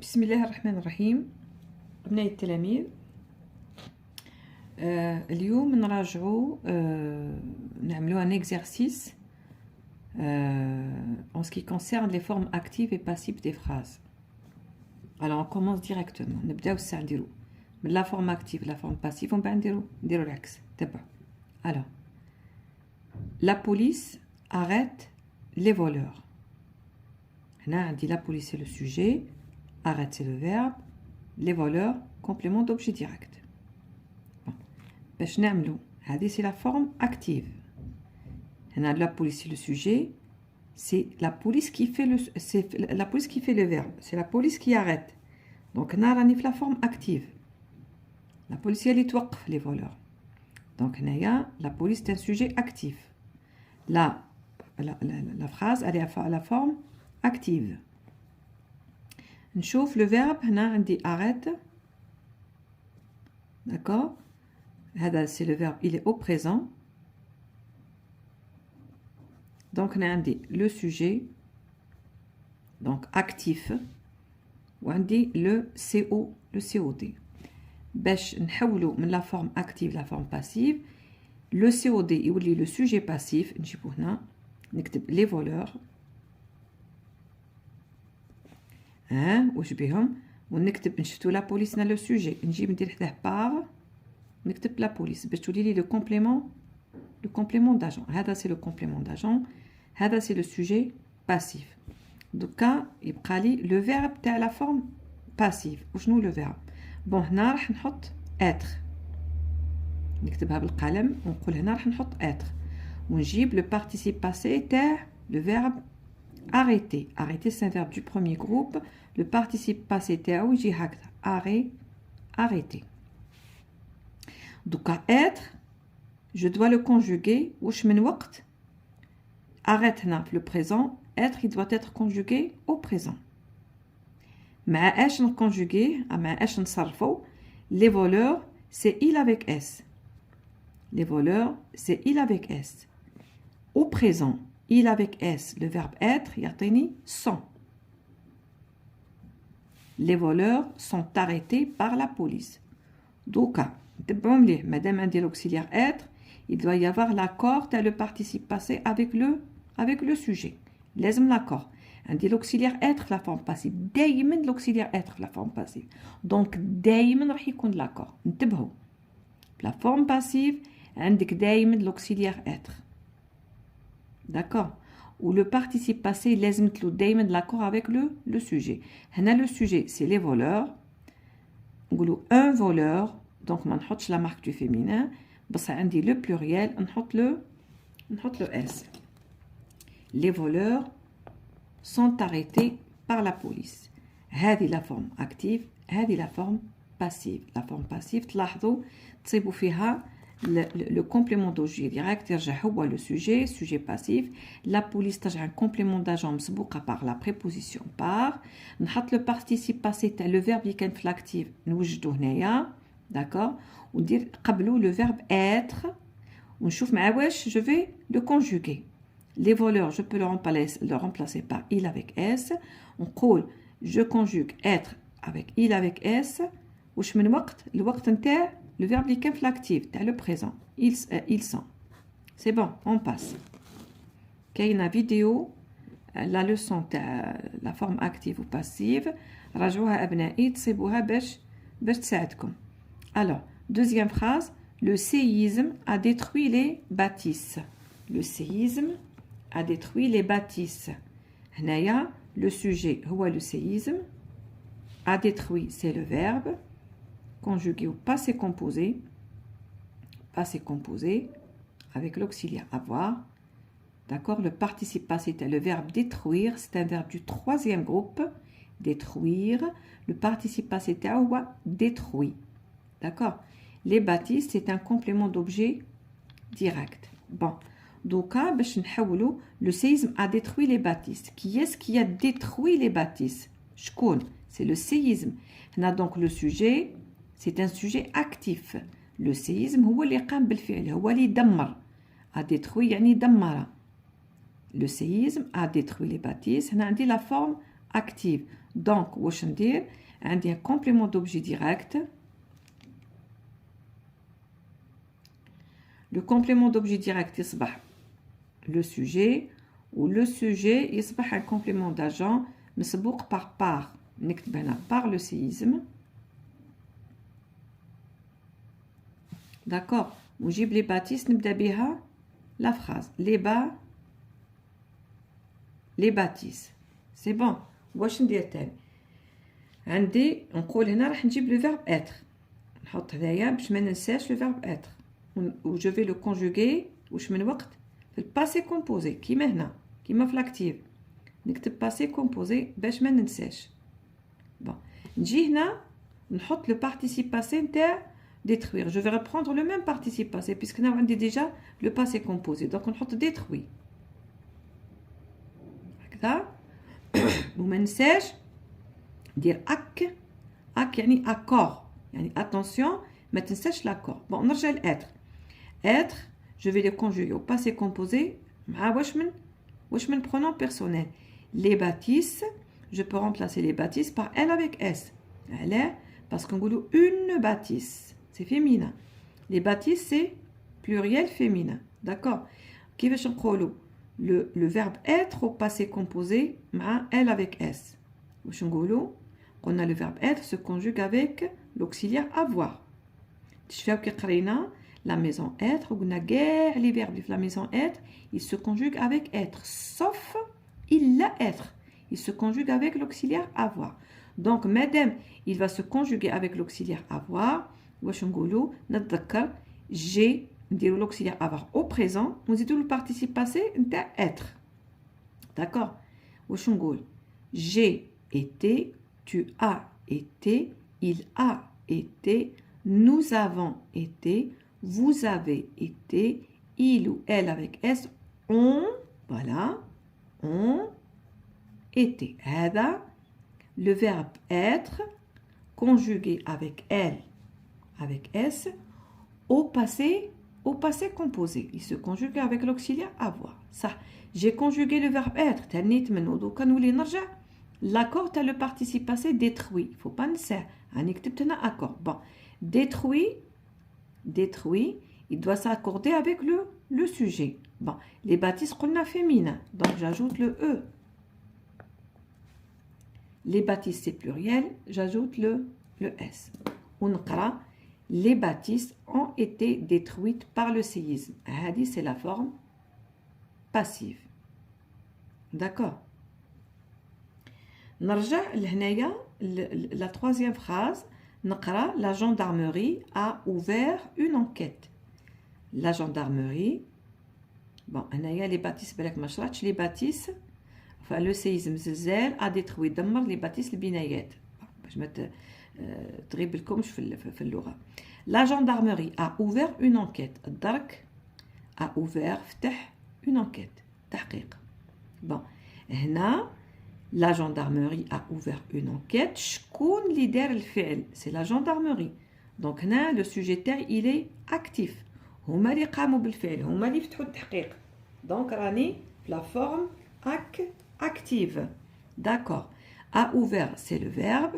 بسم الله الرحمن الرحيم. أبنائي التلاميذ، اليوم نراجعوا نعملوا un exercice en ce qui concerne les formes actives et passives des phrases. Alors on commence directement. نبداو الساعة نديرو من la forme active la forme passive ومن بعد نديرو العكس. تبع. Alors la police arrête les voleurs. هنا عندي la police c'est le sujet, arrête c'est le verbe, les voleurs complément d'objet direct. Bon. باش نعملو هذه c'est la forme active. هنا la police c'est le sujet, c'est la police qui fait le verbe, c'est la police qui arrête. Donc هنا راني في la forme active. La police elle توقف les voleurs. Donc هنايا la police c'est un sujet actif. Là la phrase elle est à la forme active. نشوف le verbe هنا عندي arrête. D'accord. هذا c'est le verbe, il est au présent. Donc هنا عندي le sujet donc actif وعندي le COD. باش نحولو من la forme active la forme passive, le COD يولي le sujet passif. نجيبو هنا نكتب les voleurs واش بهم ونكتب نشفتو لا بوليس نا لو سوجي نجيب ندير حداه بار نكتب لا بوليس باش تولي لي لو كومبليمون داجون. هذا سي لو كومبليمون داجون, هذا سي لو سوجي باسيف. دوكا يبقى لي لو فيرب تاع لا فورم باسيف. وشنو لو فيرب؟ بون هنا راح نحط اتر, نكتبها بالقلم ونقول هنا راح نحط اتر ونجيب لو بارتيسيب باسي تاع لو فيرب arrêter. Arrêter c'est un verbe du premier groupe. Le participe passé تاعو يجي هكذا arrêter. Donc à être, je dois le conjuguer واش من وقت. Arrête هنا في le présent, être il doit être conjugué au présent. مع اش نكونجوغي مع اش نصرفو. Les voleurs c'est il avec s. Les voleurs c'est il avec s. Au présent il avec S, le verbe être, يعطيني sont. Les voleurs sont arrêtés par la police. Donc, نتبعوا مليح, madame عندي l'auxiliaire être, il doit y avoir l'accord تاع le participe passé avec le sujet. لازم l'accord. عندي l'auxiliaire être la forme passive. دايما l'auxiliaire être la forme passive. Donc دايما راح يكون l'accord. انتبهوا. La forme passive عندك دايما l'auxiliaire être. D'accord. Ou le participe passé, لازم تلو دايما de l'accord avec le sujet. هنا le sujet, c'est les voleurs. نقولوا un voleur. Donc ما نحطش la marque du féminin. بس عندي le pluriel. نحط le s. Les voleurs sont arrêtés par la police. هذه la forme active. هذه la forme passive. La forme passive تلاحظوا تصيبوا فيها le complément d'objet direct يرجع هو le sujet passif. La police ترجع un complément d'agent مسبوقة par la préposition par. نحط le participe passé تاع le verbe اللي كان في l'active نوجدو هنايا. d'accord. وندير قبلو le verbe être ونشوف مع واش je vais le conjuguer. Les voleurs je peux le remplacer par il avec s. نقول je conjugue être avec il avec s. واش من وقت الوقت نتاع le verbe اللي كان في l'active تاع le présent. Ils sont. C'est bon, on passe. كاينه فيديو la leçon تاع la forme active ou passive. راجعوها ابنائي تصيبوها باش تساعدكم. Alors, deuxième phrase, le séisme a détruit les bâtisses. Le séisme a détruit les bâtisses. هنايا le sujet هو le séisme. A détruit c'est le verbe conjugué au passé composé avec l'auxiliaire avoir. D'accord. Le participe passé est le verbe détruire, c'est un verbe du troisième groupe. Détruire. Le participe passé est détruit. D'accord. Les bâtisses c'est un complément d'objet direct. Bon. Donc le séisme a détruit les bâtisses. Qui est-ce qui a détruit les bâtisses? شكون? C'est le séisme. On a donc le sujet. C'est un sujet actif. Le séisme هو اللي قام بالفعل, هو اللي دمر. A détruit يعني دمر. Le séisme a détruit les bâtisses. هنا عندي la forme active. Donc واش ندير عندي un complément d'objet direct. Le complément d'objet direct يصبح le sujet ou le sujet يصبح un complément d'agent مسبوق par نكتب هنا par le séisme. D'accord. ونجيب les bâtisses نبدا بها la phrase les bâtisses. C'est bon. واش ندير تاني عندي نقول هنا راح نجيب le verbe être نحط هنايا باش ما ننساش le verbe être و je vais le conjuguer واش من وقت في الباسي كومبوزي كيما هنا كيما في لاكتيف نكتب باسي كومبوزي باش ما ننساش. bon نجي هنا نحط le participe passé نتاع détruire. Je vais reprendre le même participe passé puisque nous avons déjà le passé composé. Donc on va détruire. هكذا وما ننساش ندير اك يعني accord يعني attention ما تنساش l'accord. bon نرجع لêtre. être je vais le conjuguer au passé composé مع واش من pronom personnel. les bâtisses je peux remplacer les bâtisses par elle avec s. علاه parce qu'on dit une bâtisse c'est féminin. Les bâtisses c'est pluriel féminin. D'accord. كيفاش نقولوا le verbe être au passé composé مع elle avec s. واش نقولوا قلنا le verbe être se conjugue avec l'auxiliaire avoir. تشفاو كي قرينا la maison être وقلنا كاع les verbes في la maison être ils se conjuguent avec être sauf il a être il se conjugue avec l'auxiliaire avoir. Donc madame il va se conjuguer avec l'auxiliaire avoir. واش نقولوا نتذكر j'ai نديرو l'auxiliaire avoir au présent ونزيدو le participe passé نتاع être. d'accord. واش نقول j'ai été tu as été il a été nous avons été vous avez été il ou elle avec s on voilà on été. هذا le verbe être conjugué avec elle avec s au passé composé. Il se conjugue avec l'auxiliaire avoir. Ça, j'ai conjugué le verbe être. تنيت منه دوكا نولي نرجع l'accord تاع le participe passé détruit. Faut pas ننساه. راني كتبت هنا accord. Bon, détruit, il doit s'accorder avec le sujet. Bon, les bâtisses قلنا féminin. Donc j'ajoute le e. Les bâtisses c'est pluriel, j'ajoute le s. ونقرا les bâtisses ont été détruites par le séisme. هذه c'est la forme passive. D'accord. نرجع لهنايا la troisième phrase نقرا la gendarmerie a ouvert une enquête. La gendarmerie bon هنايا les bâtisses بالك ما شرحتش les bâtisses enfin le séisme زلزال a détruit دمر les bâtisses البنايات باش ما تغيب لكمش في اللغة. La gendarmerie a ouvert une enquête. الدرك a ouvert فتح une enquête تحقيق. bon هنا la gendarmerie a ouvert une enquête. شكون اللي دار الفعل c'est la gendarmerie. donc هنا le sujet تاعي il est actif. هما اللي قاموا بالفعل هما اللي فتحوا التحقيق. donc راني la forme active. d'accord. a ouvert c'est le verbe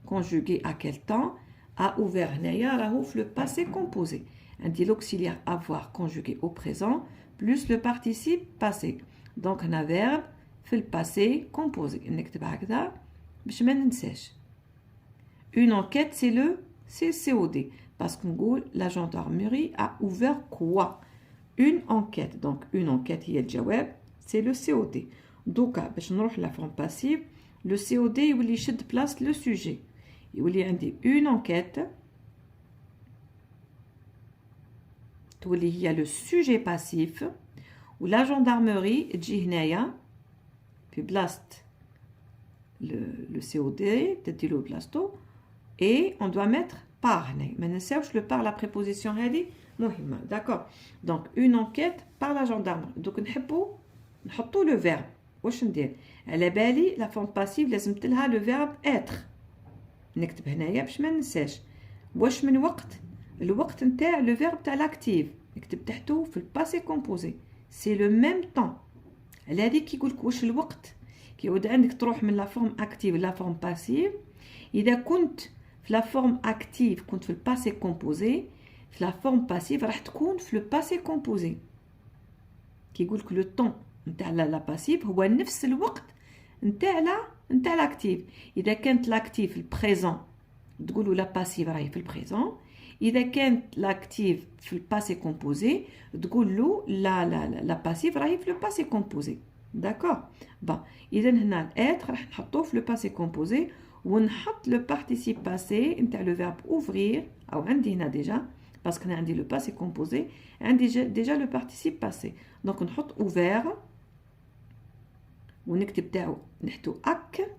conjugué à quel temps. a ouvert هنايا راهو في le passé composé. عندي l'auxiliaire avoir conjugué au présent plus le participe passé. donc هنا verbe في le passé composé. نكتب هكذا باش ما ننساش. une enquête c'est le COD parce qu'on نقول la gendarmerie a ouvert quoi. une enquête. donc une enquête هي الجواب c'est le COD. دوكا باش نروح la forme passive le COD يولي يشد place le sujet. يولي عندي une enquête تولي هي le sujet passif و la gendarmerie تجي هنايا في بلاصة le COD تديلو بلاصتو et on doit mettre par هنايا ما ننساوش le par la préposition هذه مهمة. d'accord. donc une enquête par la gendarmerie. دوك نحطو le verbe. واش ندير على بالي la forme passive لازمت لها le verbe être. نكتب هنايا باش ما ننساش واش من وقت الوقت نتاع لو فيرب تاع لاكتيف نكتب تحته في الباسي كومبوزي سي لو ميم طون. على هذيك يقولك واش الوقت كيعود عندك تروح من لا فورم اكتيف لا فورم باسيف. اذا كنت في لا فورم اكتيف كنت في الباسي كومبوزي، في لا فورم باسيف راح تكون في لو باسي كومبوزي. كيقول لك لو طون نتاع لا باسيف هو نفس الوقت نتاع لاكتيف. اذا كانت لاكتيف في البريزون تقولوا لا باسيف راهي في البريزون، اذا كانت لاكتيف في الباسي كومبوزي تقول له لا باسيف راهي في لو باسي كومبوزي. داكور. با اذا هنا الاتر راح نحطوه في لو باسي كومبوزي، ونحط لو بارتيسيب باسي نتاع لو فيرب اوفرير، او عندي هنا ديجا باسكو انا عندي لو باسي كومبوزي عندي ديجا لو بارتيسيب باسي. دونك نحط اوفير ونكتب تاعو نحطو اك،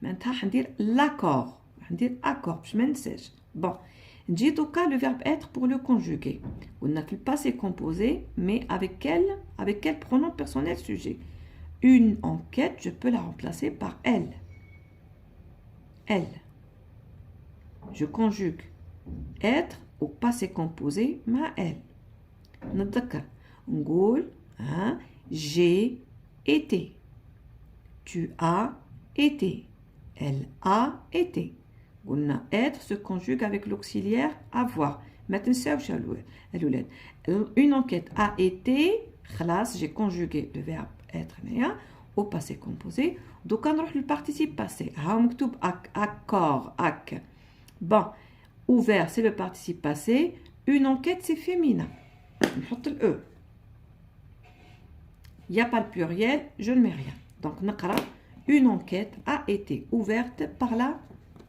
معناتها حندير لاكور، حندير اكور باش ما ننساش. بون نجي دوكا لو فيرب être pour le conjuguer. قلنا في الباسي كومبوزي mais avec quel pronom personnel sujet. Une enquête, je peux la remplacer par elle. Elle. Je conjugue être au passé composé مع elle. نتذكر نقول j'ai été, tu as été, elle a été. قلنا être se conjugue avec l'auxiliaire avoir. ما تنساوش الولاد. Une enquête a été خلاص j'ai conjugué le verbe être هنايا au passé composé. دوكا نروح للparticipe passé. ها مكتوب accord ac. Bon, ouvert c'est le participe passé. Une enquête c'est féminin. نحط le. Il n'y a pas le pluriel, je ne mets rien. Donc نقرا une enquête a été ouverte par la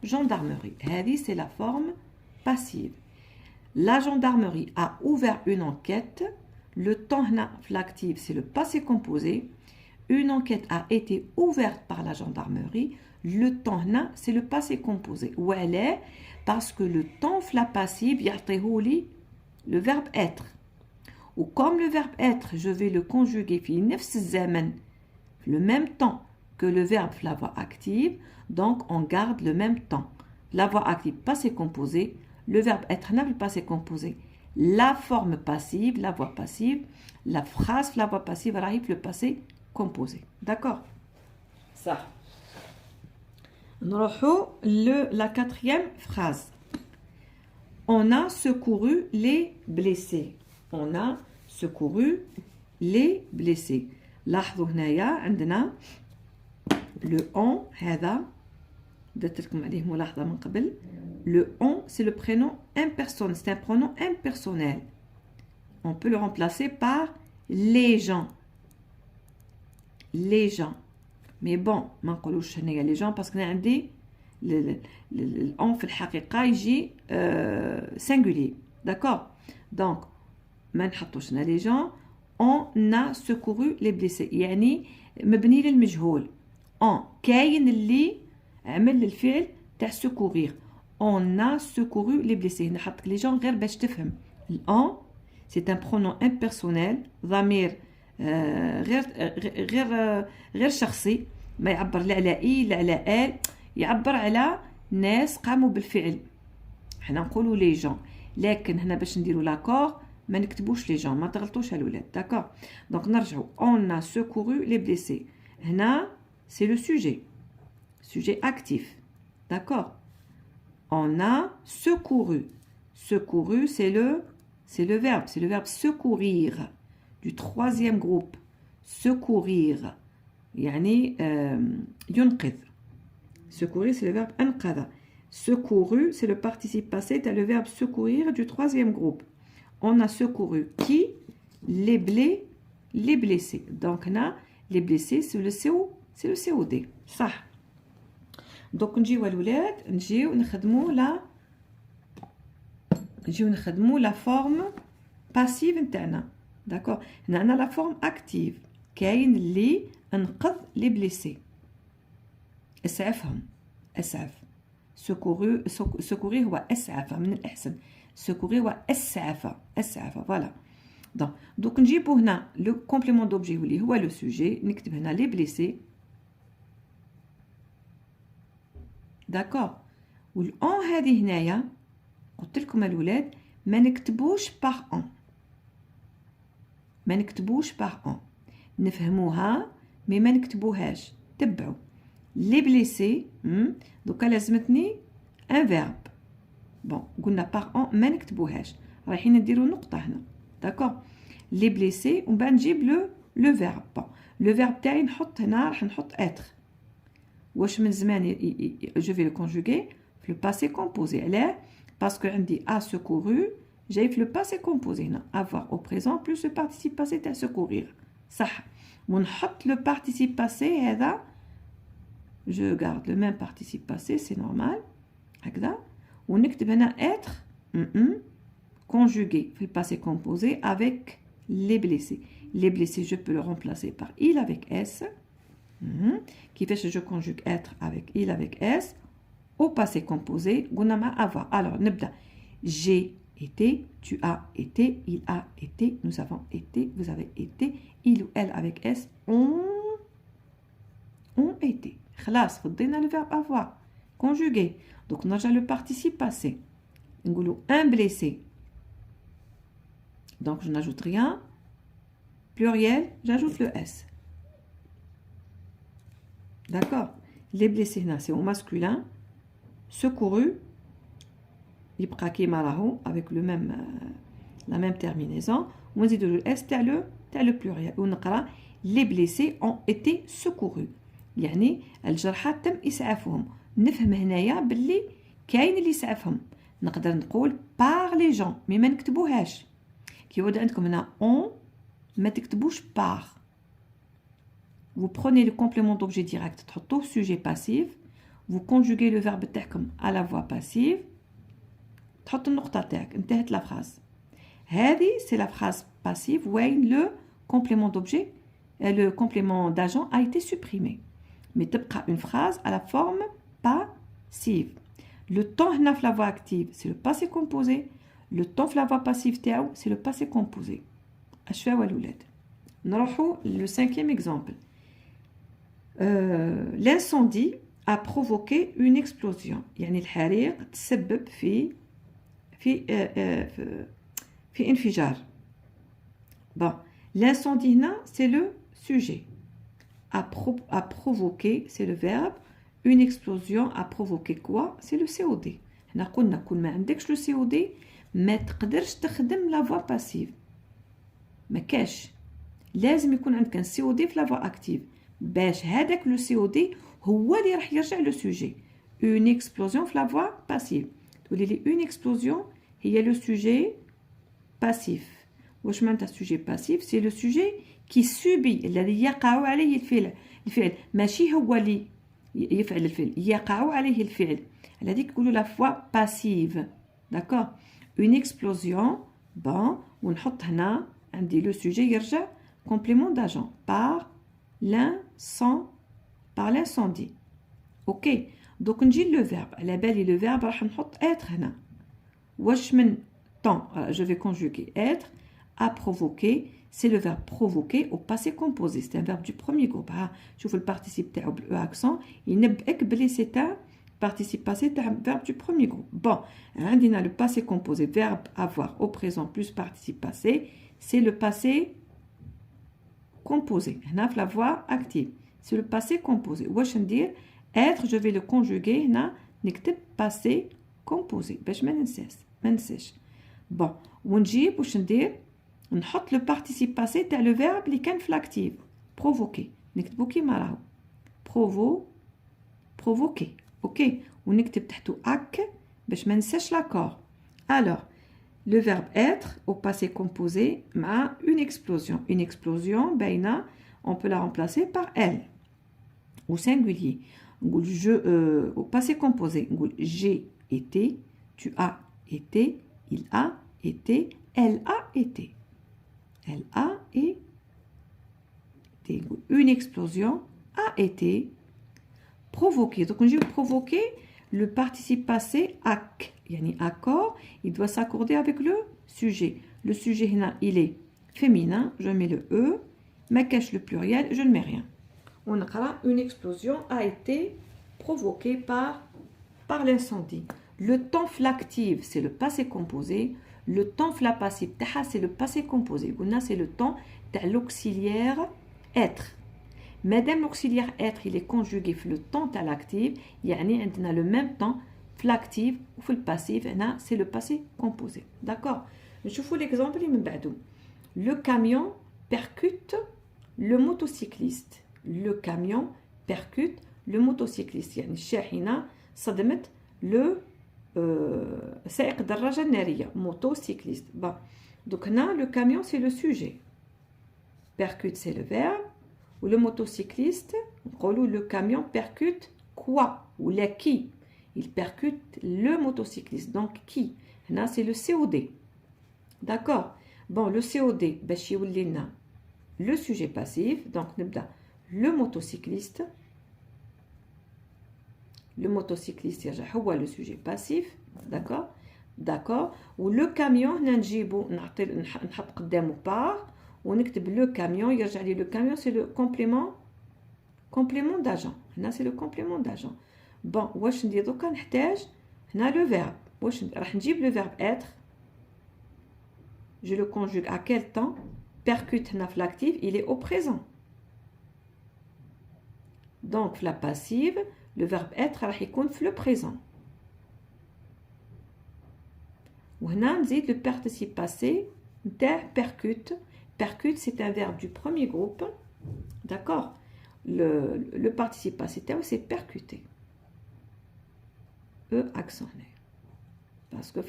gendarmerie. هذه c'est la forme passive. La gendarmerie a ouvert une enquête. Le temps هنا في l'actif c'est le passé composé. Une enquête a été ouverte par la gendarmerie. Le temps هنا c'est le passé composé. Où elle est parce que le temps في la passive يعطيهولي le verbe être. Ou comme le verbe être je vais le conjuguer في نفس الزمن le même temps que le verbe في la voix active, donc on garde le même temps. La voix active passé composé, le verbe être هنا في passé composé. La forme passive, la voix passive, la phrase la voix passive arrive le passé composé. D'accord? Ça. نروحو la quatrième phrase. On a secouru les blessés. On a secouru les blessés. لاحظوا هنايا عندنا le on هذا درت لكم عليه ملاحظة من قبل. Le on c'est le prénom impersonnel, c'est un pronom impersonnel. On peut le remplacer par les gens. Les gens. Mais bon ما نقولوش هنايا les gens parce que عندي on في الحقيقة يجي singulier. D'accord? Donc ما نحطوش هنا les gens. On a secouru les blessés. يعني مبني للمجهول. On كاين اللي عمل الفعل تاع secourir. On a secouru les blessés. هنا حطك les gens غير باش تفهم. on c'est un pronom impersonnel. ضمير غير شخصي. ما يعبر لا على اي لا على ال. يعبر على ناس قاموا بالفعل. حنا نقولوا les gens. لكن هنا باش نديروا لاكور ما نكتبوش les gens. ما تغلطوش الولاد. داكور. دونك نرجعوا. On a secouru les blessés. هنا c'est le sujet. Sujet actif. D'accord. On a secouru. Secouru, c'est le verbe. C'est le verbe secourir. Du troisième groupe. Secourir. يعني ينقذ. Secourir, c'est le verbe أنقذ. Secouru, c'est le participe passé. C'est le verbe secourir du troisième groupe. On a secouru qui? Les blessés. Donc là, les blessés, c'est le COD. صح. دوك نجيو الولاد نجيو نخدمو لا فورم باسيف نتاعنا. داكور. هنا عندنا لا فورم اكتيف كاين اللي انقذ لي بليسي اسعفهم. اسعف سكوري هو اسعف من الاحسن. سكوري هو اسعف فوالا. دوك نجيبو هنا لو كومبليمون دوبجي اللي هو لو سوجي. نكتب هنا لي بليسي. داكور. والأون هذه هنايا قلت لكم الولاد ما نكتبوش باغ أون. ما نكتبوش باغ أون. نفهموها مي ما نكتبوهاش. تبعوا. Les blessés, دوكا لازمتني un verbe. Bon, قلنا par en ما نكتبوهاش. رايحين نديروا نقطة هنا. D'accord. Les blessés, ومن بعد نجيب le verbe. Bon, le verbe تاعي نحط هنا راح نحط être. واش من زمان je vais le conjuguer في le passé composé. علاه؟ parce que عندي a secouru, j'ai في le passé composé هنا. avoir au présent plus le participe passé تاع secourir. صح. ونحط le participe passé هذا. Je garde le même participe passé, c'est normal. هكذا. ونكتب هنا être conjugué في le passé composé avec les blessés. Les blessés, je peux le remplacer par il avec s. Qui fait que je conjugue être avec il avec s. Au passé composé, قلنا مع avoir. Alors, نبدأ. J'ai été, tu as été, il a été, nous avons été, vous avez été, il ou elle avec s ont été. خلاص فضينا le verbe avoir. Conjugué. Donc, نرجع le participe passé. نقولوا un blessé. Donc, je n'ajoute rien. Pluriel, j'ajoute le S. D'accord. Les blessés, c'est au masculin. Secouru. يبقى كيما راهو avec le même, la même terminaison. ونزيدوا le S تاع le pluriel. ونقرا les blessés ont été secourus. يعني الجرحى تم إسعافهم. نفهم هنايا باللي كاين اللي يسعفهم. نقدر نقول par les gens مي ما نكتبوهاش. كي يعود عندكم هنا on ما تكتبوش par. Vous prenez le complément d'objet direct تحطوه sujet passif. Vous conjuguez le verbe تاعكم à la voix passive. تحط النقطة تاعك انتهت la phrase. هذه c'est la phrase passive وين le complément d'objet le complément d'agent a été supprimé. Mais تبقى une phrase à la forme passive. Le temps هنا في la voix active c'est le passé composé. Le temps في la voix passive تاعو c'est le passé composé. اش فيها الولاد؟ نروحوا le cinquième exemple. L'incendie a provoqué une explosion. يعني الحريق تسبب في انفجار. Bon, l'incendie هنا c'est le sujet. A provoqué c'est le verbe. Une explosion a provoqué quoi? C'est le COD. هنا قلنا كل ما عندكش le COD ما تقدرش تخدم la voix passive. ما كاش. لازم يكون عندك un COD في la voix active. باش هذاك le COD هو اللي راح يرجع le sujet. Une explosion في la voix passive. تقولي لي une explosion هي le sujet passif. واش معناتها sujet passif؟ c'est le sujet qui subit الذي يقع عليه الفعل ماشي هو اللي يفعل الفعل يقع عليه الفعل. هذيك تقولوا la voix passive. D'accord. Une explosion. Bon. ونحط هنا عندي le sujet يرجع complément d'agent par l'incendie. Ok. Donc نجي le verbe. على بالي le verbe راح نحط être هنا. واش من temps je vais conjuguer être. A provoqué c'est le verbe provoquer au passé composé. C'est un verbe du premier groupe. شوفوا le participe تاعو بال accent ينبئك بلي c'est un participe passé تاع verbe du premier groupe. Bon, عندنا le passé composé verbe avoir au présent plus participe passé, c'est le passé composé. هنا في la voix active. C'est le passé composé. واش ندير être je vais le conjuguer هنا نكتب passé composé باش ما ننساش. Bon, ونجيب واش ندير نحط le participe passé تاع le verbe اللي كان في l'active provoquer نكتبو كيما راهو provoquer. ok ونكتب تحتو اك باش ما ننساش l'accord. Alors le verbe être au passé composé مع une explosion باينه on peut la remplacer par elle au singulier. نقول je au passé composé نقول j'ai été, tu as été, il a été, elle a été. Elle a été. Une explosion a été provoquée. Donc, on dit provoquer le participe passé ac. Yani accord, il doit s'accorder avec le sujet. Le sujet, il est féminin. Je mets le E. Ma cache le pluriel, je ne mets rien. On aura une explosion a été provoquée par l'incendie. Le temps flactif, c'est le passé composé. Le temps fla passif c'est le passé composé. C'est le temps de l'auxiliaire être. Madame l'auxiliaire être, il est conjugué le temps à l'active, يعني عندنا le même temps في l'active ou في le passif, هنا c'est le passé composé. D'accord? نشوفوا l'exemple اللي من بعده. Le camion percute le motocycliste. Le camion percute le motocycliste. يعني الشاحنة صدمت le سائق الدراجة النارية motocycliste. Bon. Donc هنا le camion c'est le sujet. Percute c'est le verbe. Ou le motocycliste, le camion percute quoi? Ou la qui? Il percute le motocycliste. Donc qui? Là c'est le COD. D'accord? Bon, le COD, le sujet passif. Donc le motocycliste. Le motocycliste, c'est le sujet passif. D'accord? D'accord? Ou le camion, on part. On écrit le camion, le camion c'est le complément d'agent. Là c'est le complément d'agent. Bon, واش ندير دوكا نحتاج هنا le verbe. واش راح نجيب le verbe être. Je le conjugue à quel temps? Percute هنا في l'actif, il est au présent. Donc la passive, le verbe être راح يكون في le présent. وهنا نزيد le participe passé نتاع percute. Percute, c'est un verbe du premier groupe. D'accord? Le participe passé, c'est percuter. E accent. Parce que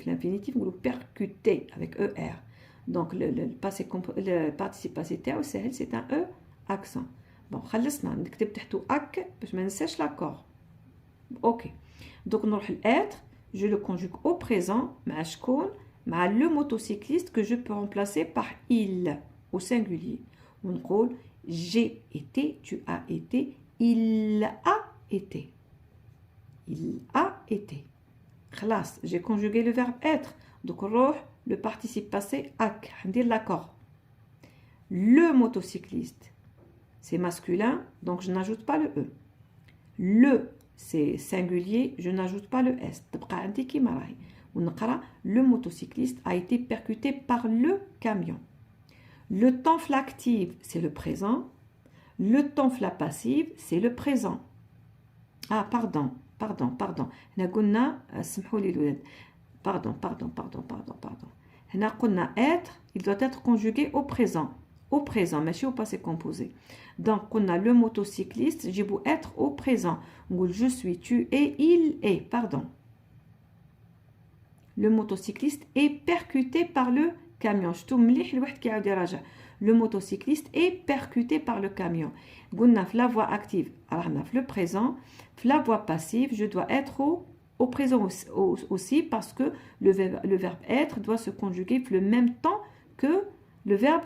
l'infinitif, on percuter avec ER. Donc, le participe passé, c'est un E accent. Bon, خلصنا نكتب تحته أك باش ما ننساش l'accord. Ok. Donc, نروح l'être, je le conjugue au présent مع شكون مع le motocycliste que je peux remplacer par il au singulier. On dit j'ai été, tu as été, il a été. Il a été. Classe, j'ai conjugué le verbe être. Donc le participe passé ak, on dit l'accord. Le motocycliste, c'est masculin, donc je n'ajoute pas le e. Le, c'est singulier, je n'ajoute pas le s. Le motocycliste a été percuté par le camion. Le temps active, c'est le présent. Le temps passive, c'est le présent. Ah, pardon. Pardon. Être, il doit être conjugué au présent. Au présent, mais au passé composé. Donc, on a le motocycliste, j'ai beau être au présent. Je suis, tu es, il est. Pardon. Le motocycliste est percuté par le camion. Le motocycliste est percuté par le camion. La voix active, le présent. La voix passive, je dois être au présent aussi parce que le verbe être doit se conjuguer le même temps que le verbe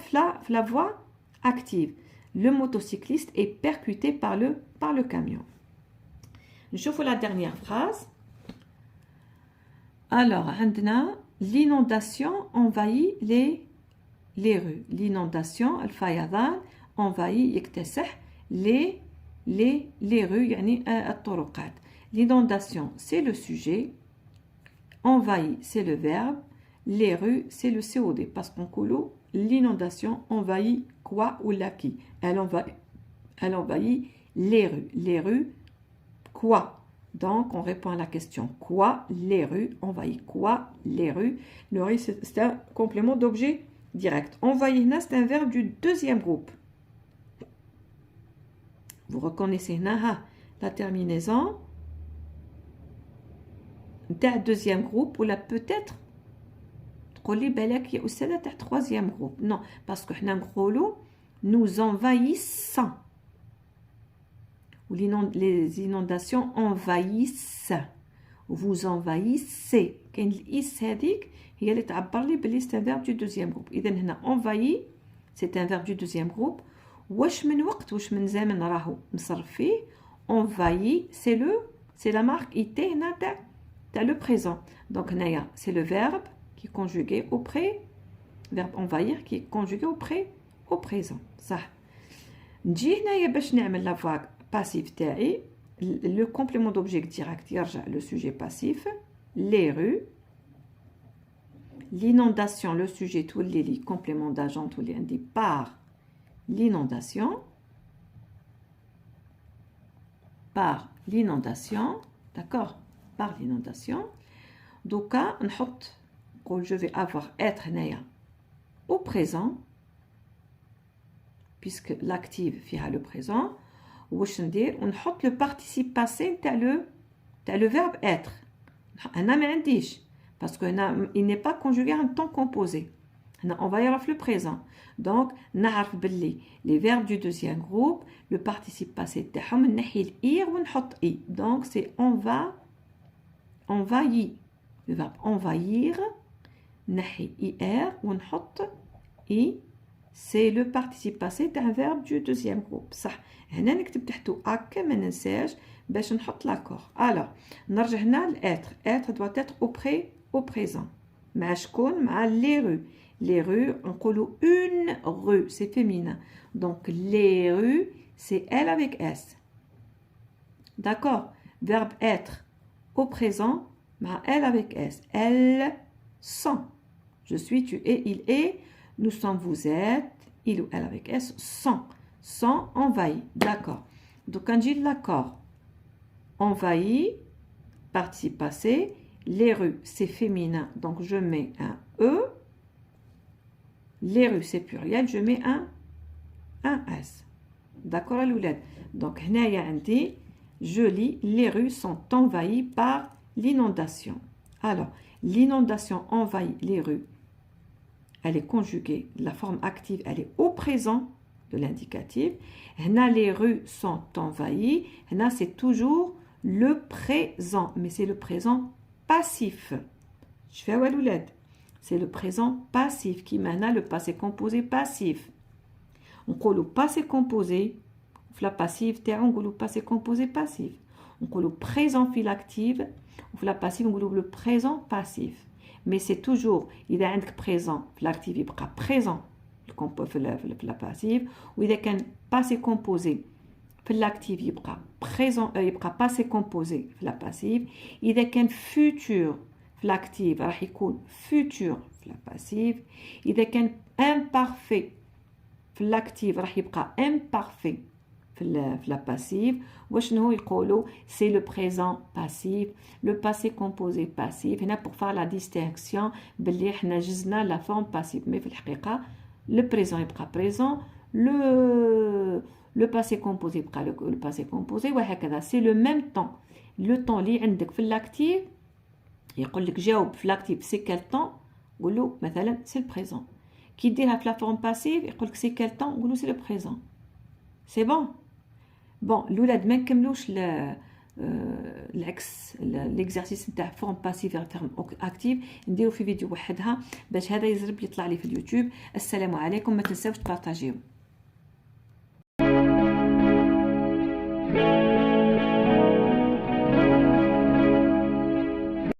la voix active. Le motocycliste est percuté par le camion. Je fais la dernière phrase. Alors, l'inondation envahit les rues. L'inondation, الفيضان, envahit, يكتسح les rues, يعني الطرقات. L'inondation, c'est le sujet. Envahit, c'est le verbe. Les rues, c'est le COD. Parce qu'on coule, l'inondation envahit quoi ou la qui. Elle envahit les rues. Les rues, quoi? Donc, on répond à la question quoi? Les rues. Envahit quoi? Les rues. Le riz, c'est un complément d'objet direct. Envahir, c'est un verbe du deuxième groupe. Vous reconnaissez la terminaison d'un deuxième groupe ou là peut-être troisième groupe. Non, parce que nous envahissons. Ou les inondations envahissent. Vous envahissez. C'est un verbe du deuxième groupe. Envahi, c'est un verbe du deuxième groupe. Envahi, c'est la marque IT, t'as le présent. Donc, c'est le verbe qui est conjugué auprès, verbe envahir qui est conjugué au présent. Ça. La voix passive تاعي le complément d'objet direct يرجع le sujet passif les rues l'inondation le sujet tout les complément d'agent tout les indique par l'inondation par l'inondation, d'accord, par l'inondation. Donc, je vais avoir être au présent, puisque l'active fait le présent. On met le participe passé, le verbe être. Parce qu'il n'est pas conjugué en temps composé. On va y avoir le présent. Donc, les verbes du deuxième groupe, le participe passé, donc c'est envahir. Le verbe envahir, c'est le participe passé d'un verbe du deuxième groupe. Ça. هنا نكتب تحته هكا ما ننساش باش نحط l'accord. Alors, نرجع هنا l'être. Être doit être au présent. مع شكون؟ مع les rues. Les rues, on نقولوا une rue, c'est féminin. Donc les rues, c'est elle avec S. D'accord? Verbe être au présent, مع elle avec S. Elle sont. Je suis, tu es, il est, nous sommes, vous êtes, il ou elle avec S, sont. Sont envahis. D'accord. Donc, quand j'ai l'accord, envahi, participe passé, les rues, c'est féminin, donc je mets un E. Les rues, c'est pluriel, je mets un S. D'accord, Louled? Donc, je lis, les rues sont envahies par l'inondation. Alors, l'inondation envahit les rues. Elle est conjuguée, la forme active, elle est au présent de l'indicatif. Les rues sont envahies. C'est toujours le présent, mais c'est le présent passif. Je fais Walouled. C'est le présent passif qui mène le passé composé passif. On dit le passé composé, la passive, on dit le passé composé passif. On dit le présent fil active, la passive, on dit le présent passif. Mais c'est toujours, il y a un présent, l'active, il sera présent. La passive, ou il y a un passé composé, l'active, il sera présent, il sera passé composé, la passive. Il y a un futur, l'active, il sera futur, la passive. Il y a un imparfait, l'active, il sera imparfait, la passive. C'est le présent passif, le passé composé passif. Pour faire la distinction, la forme passive, mais le présent est présent, le passé composé le passé composé, c'est le même temps. Le temps اللي عندك في l'actif, يقول لك جاوب في l'actif c'est quel temps, قول له مثلا c'est le présent. كي ديرها في la forme passive, يقول لك c'est quel temps, قول له c'est le présent. C'est bon. Bon, l'ولاد ما نكملوش l'exercice نتاع forme passive vers terme active نديرو في فيديو وحدها باش هذا يزرب يطلع لي في اليوتيوب. السلام عليكم، ما تنساوش تبارطاجيو.